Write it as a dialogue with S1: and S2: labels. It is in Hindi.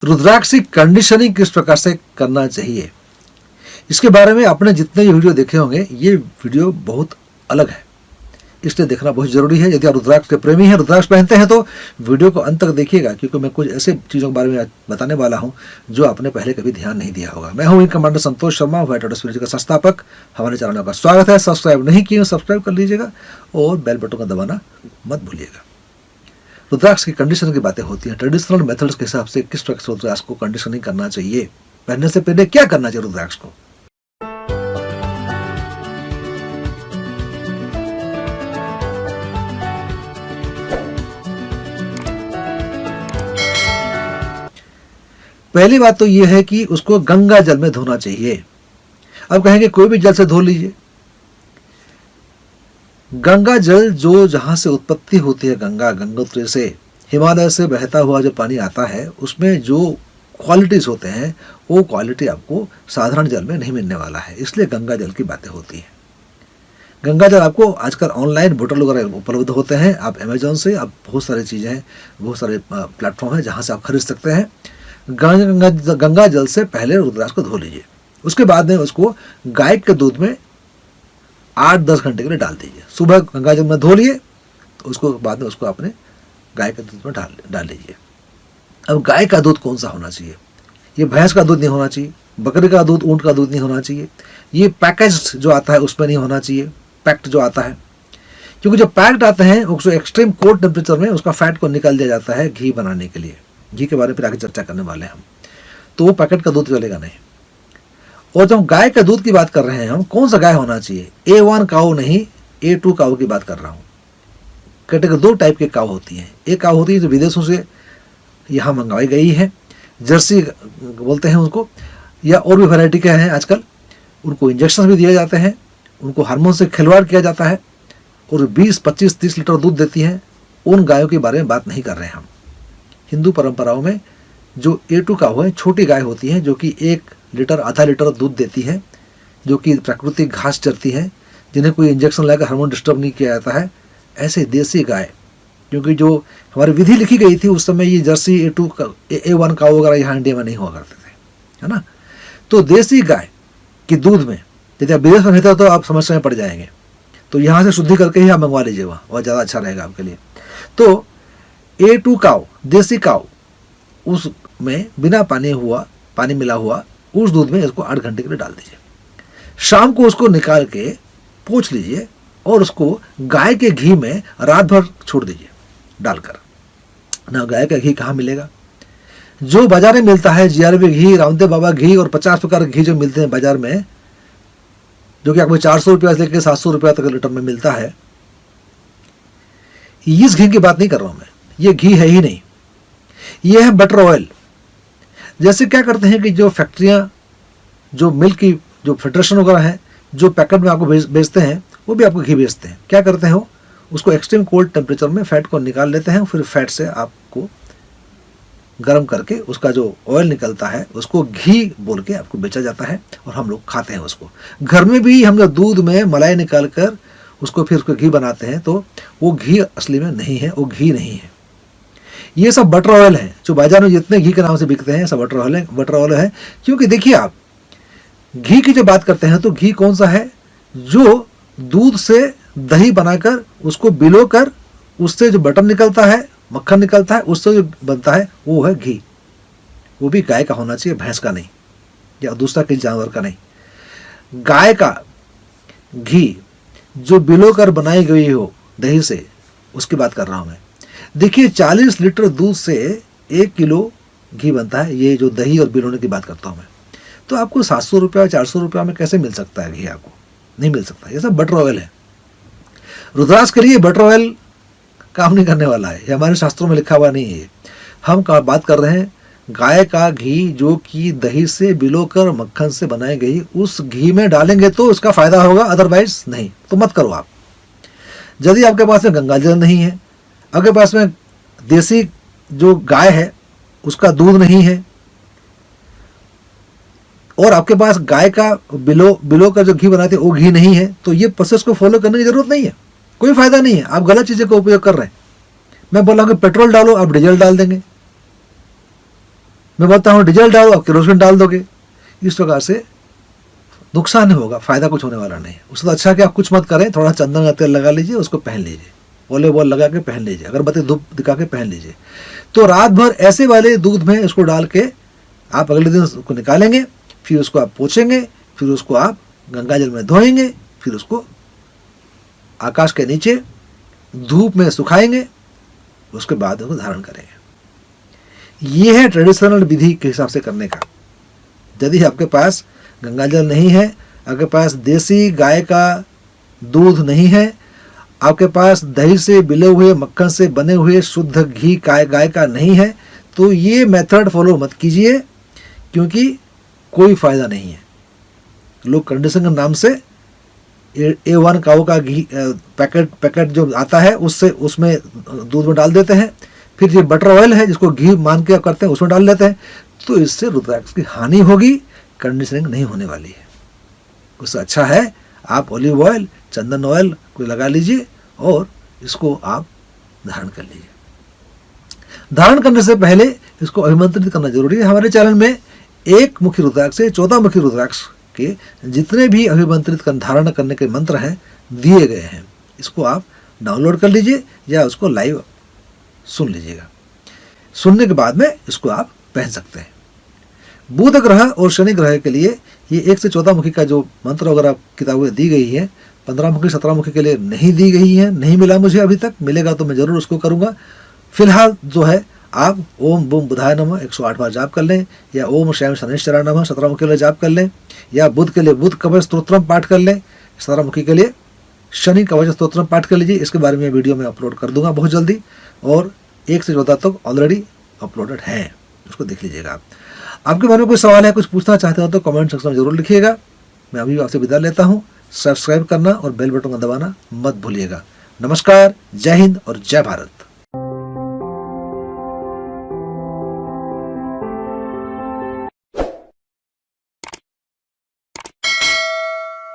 S1: रुद्राक्ष की कंडीशनिंग किस प्रकार से करना चाहिए, इसके बारे में आपने जितने भी वीडियो देखे होंगे, ये वीडियो बहुत अलग है, इसलिए देखना बहुत जरूरी है। यदि आप रुद्राक्ष के प्रेमी हैं, रुद्राक्ष पहनते हैं, तो वीडियो को अंत तक देखिएगा, क्योंकि मैं कुछ ऐसे चीज़ों के बारे में बताने वाला हूं जो आपने पहले कभी ध्यान नहीं दिया होगा। मैं हूं wing commander Santosh Sharma, white water spirit का संस्थापक। हमारे चैनल का स्वागत है। सब्सक्राइब नहीं किए सब्सक्राइब कर लीजिएगा और बेल बटन का दबाना मत भूलिएगा। रुद्राक्ष की कंडीशन की बातें होती हैं, ट्रेडिशनल मेथड्स के हिसाब से किस प्रकार से रुद्राक्ष को कंडीशनिंग करना चाहिए, पहनने से पहले क्या करना चाहिए रुद्राक्ष को। पहली बात तो यह है कि उसको गंगा जल में धोना चाहिए। अब कहेंगे कोई भी जल से धो लीजिए। गंगा जल जो जहां से उत्पत्ति होती है, गंगोत्री से, हिमालय से बहता हुआ जो पानी आता है, उसमें जो क्वालिटीज होते हैं वो क्वालिटी आपको साधारण जल में नहीं मिलने वाला है। इसलिए गंगा जल की बातें होती हैं। गंगा जल आपको आजकल ऑनलाइन बोतल वगैरह उपलब्ध होते हैं। आप अमेजोन से, आप बहुत सारी चीज़ें हैं, बहुत सारे प्लेटफॉर्म हैं जहाँ से आप खरीद सकते हैं। गंगा जल से पहले रुद्राक्ष को धो लीजिए। उसके बाद में उसको गाय के दूध में 8-10 घंटे के लिए डाल दीजिए। सुबह गंगा जल में धो लिए, तो उसको बाद में उसको अपने गाय के दूध में डाल लीजिए। अब गाय का दूध कौन सा होना चाहिए? ये भैंस का दूध नहीं होना चाहिए, बकरी का दूध, ऊँट का दूध नहीं होना चाहिए। ये पैकेज जो आता है उसमें नहीं होना चाहिए, पैक्ट जो आता है, क्योंकि जो पैक्ट आते हैं उसको एक्सट्रीम कोल्ड टेम्परेचर में उसका फैट को निकाल दिया जाता है घी बनाने के लिए। घी के बारे में फिर आगे चर्चा करने वाले हैं हम। तो वो पैकेट का दूध चलेगा नहीं। और जब गाय के दूध की बात कर रहे हैं हम, कौन सा गाय होना चाहिए? A1 काऊ नहीं, A2 काऊ की बात कर रहा हूँ। कैटेगरी 2 टाइप के काऊ होती हैं। एक काऊ होती है जो विदेशों से यहाँ मंगवाई गई है, जर्सी बोलते हैं उसको, या और भी वैरायटी के हैं आजकल। उनको इंजेक्शन भी दिए जाते हैं, उनको हार्मोन से खिलवाड़ किया जाता है और 20, 25, 30 लीटर दूध देती हैं। उन गायों के बारे में बात नहीं कर रहे हैं हम। हिंदू परंपराओं में जो A2 काऊ है, छोटी गाय होती है जो कि 1 लीटर, आधा लीटर दूध देती है, जो कि प्राकृतिक घास चरती है, जिन्हें कोई इंजेक्शन लगाकर हार्मोन डिस्टर्ब नहीं किया जाता है। ऐसे देसी गाय, क्योंकि जो हमारी विधि लिखी गई थी उस समय, ये जर्सी, A1 काऊ वगैरह यहाँ इंडिया में नहीं हुआ करते थे, है ना। तो देसी गाय के दूध में, यदि आप विदेश में रहते हो तो आप समस्या में पड़ जाएंगे, तो यहाँ से शुद्धि करके ही आप मंगवा लीजिए, वहाँ और ज़्यादा अच्छा रहेगा आपके लिए। तो A2 काऊ, देसी काऊ, उसमें बिना पानी मिला हुआ उस दूध में इसको 8 घंटे के लिए डाल दीजिए। शाम को उसको निकाल के पोंछ लीजिए और उसको गाय के घी में रात भर छोड़ दीजिए डालकर। ना गाय का घी कहाँ मिलेगा? जो बाजार में मिलता है, GRB घी, रामदेव बाबा घी और 50 प्रकार के घी जो मिलते हैं बाजार में, जो कि आपको 400 रुपया से लेकर 700 रुपया तक लीटर में मिलता है, इस घी की बात नहीं कर रहा हूं मैं। ये घी है ही नहीं, ये है बटर ऑयल। जैसे क्या करते हैं कि जो फैक्ट्रियां, जो मिल्क की जो फेडरेशन वगैरह है, जो पैकेट में आपको बेचते हैं, वो भी आपको घी बेचते हैं। क्या करते हैं वो? उसको एक्सट्रीम कोल्ड टेम्परेचर में फैट को निकाल लेते हैं, फिर फैट से आपको गर्म करके उसका जो ऑयल निकलता है उसको घी बोल के आपको बेचा जाता है और हम लोग खाते हैं उसको। घर में भी हम लोग दूध में मलाई निकाल कर उसको फिर उसको घी बनाते हैं, तो वो घी असली में नहीं है, वो घी नहीं है। ये सब बटर ऑयल है। जो बाजार में जितने घी के नाम से बिकते हैं सब बटर ऑयल है। क्योंकि देखिए, आप घी की जो बात करते हैं तो घी कौन सा है? जो दूध से दही बनाकर उसको बिलोकर उससे जो बटर निकलता है, मक्खन निकलता है, उससे जो बनता है वो है घी। वो भी गाय का होना चाहिए, भैंस का नहीं, या दूसरा किसी जानवर का नहीं। गाय का घी जो बिलोकर बनाई गई हो दही से, उसकी बात कर रहा हूं मैं। देखिए, 40 लीटर दूध से 1 किलो घी बनता है। ये जो दही और बिलोने की बात करता हूं मैं, तो आपको 700 रुपया, 400 रुपया में कैसे मिल सकता है घी? आपको नहीं मिल सकता। ये सब बटर ऑयल है। रुद्राक्ष के लिए बटर ऑयल काम नहीं करने वाला है, ये हमारे शास्त्रों में लिखा हुआ नहीं है। हम बात कर रहे हैं गाय का घी, जो कि दही से बिलोकर मक्खन से बनाई गई, उस घी में डालेंगे तो उसका फायदा होगा, अदरवाइज नहीं। तो मत करो आप। यदि आपके पास में गंगा जल नहीं है, आपके पास में देसी जो गाय है उसका दूध नहीं है, और आपके पास गाय का बिलो का जो घी बनाते हैं वो घी नहीं है, तो ये प्रोसेस को फॉलो करने की जरूरत नहीं है। कोई फायदा नहीं है, आप गलत चीजें का उपयोग कर रहे हैं। मैं बोला कि पेट्रोल डालो, आप डीजल डाल देंगे। मैं बोलता हूँ डीजल डालो, आप केरोसिन डाल दोगे, इस प्रकार से नुकसान होगा, फायदा कुछ होने वाला नहीं है। उससे तो अच्छा कि आप कुछ मत करें, थोड़ा चंदन का तेल लगा लीजिए, उसको पहन लीजिए, ओले बॉल लगा के पहन लीजिए, अगरबत्ती धूप दिखा के पहन लीजिए। तो रात भर ऐसे वाले दूध में इसको डाल के आप अगले दिन उसको निकालेंगे, फिर उसको आप पोंछेंगे, फिर उसको आप गंगा जल में धोएंगे, फिर उसको आकाश के नीचे धूप में सुखाएंगे, उसके बाद उसको धारण करेंगे। ये है ट्रेडिशनल विधि के हिसाब से करने का। यदि आपके पास गंगा जल नहीं है, आपके पास देसी गाय का दूध नहीं है, आपके पास दही से मिले हुए मक्खन से बने हुए शुद्ध घी गाय का नहीं है, तो ये मेथड फॉलो मत कीजिए, क्योंकि कोई फायदा नहीं है। लोग कंडीशन के नाम से A1 काऊ का घी पैकेट जो आता है उसमें दूध में डाल देते हैं, फिर ये बटर ऑयल है जिसको घी मान के करते हैं उसमें डाल देते हैं, तो इससे रुद्राक्ष की हानि होगी, कंडीशनिंग नहीं होने वाली है। उससे अच्छा है आप ऑलिव ऑयल, चंदन ऑयल को लगा लीजिए और इसको आप धारण कर लीजिए। धारण करने से पहले इसको अभिमंत्रित करना जरूरी है। हमारे चैनल में 1 मुखी रुद्राक्ष से 14 मुखी रुद्राक्ष के जितने भी अभिमंत्रित धारण करने के मंत्र हैं दिए गए हैं, इसको आप डाउनलोड कर लीजिए या उसको लाइव सुन लीजिएगा। सुनने के बाद में इसको आप पहन सकते हैं। बुध ग्रह और शनि ग्रह के लिए ये 1 से 14 मुखी का जो मंत्र वगैरह किताबें दी गई है, 15 मुखी 17 मुखी के लिए नहीं दी गई है, नहीं मिला मुझे अभी तक, मिलेगा तो मैं जरूर उसको करूँगा। फिलहाल जो है आप ओम बूम बुधाय नमः 108 बार जाप कर लें, या ओम श्याम शनैश्चराय नमः 17 मुखी के लिए जाप कर लें, या बुध के लिए बुध कवच स्तोत्रम पाठ कर लें, 17 मुखी के लिए शनि कवच स्तोत्रम पाठ कर लीजिए। इसके बारे में वीडियो में अपलोड कर दूंगा बहुत जल्दी, और 1 से 14 तक ऑलरेडी अपलोडेड हैं, उसको देख लीजिएगा आप। आपके मन में कोई सवाल है, कुछ पूछना चाहते हो तो कमेंट सेक्शन में जरूर लिखिएगा। मैं अभी आपसे विदा लेता हूँ। सब्सक्राइब करना और बेल बटन को दबाना मत भूलिएगा। नमस्कार, जय हिंद और जय भारत।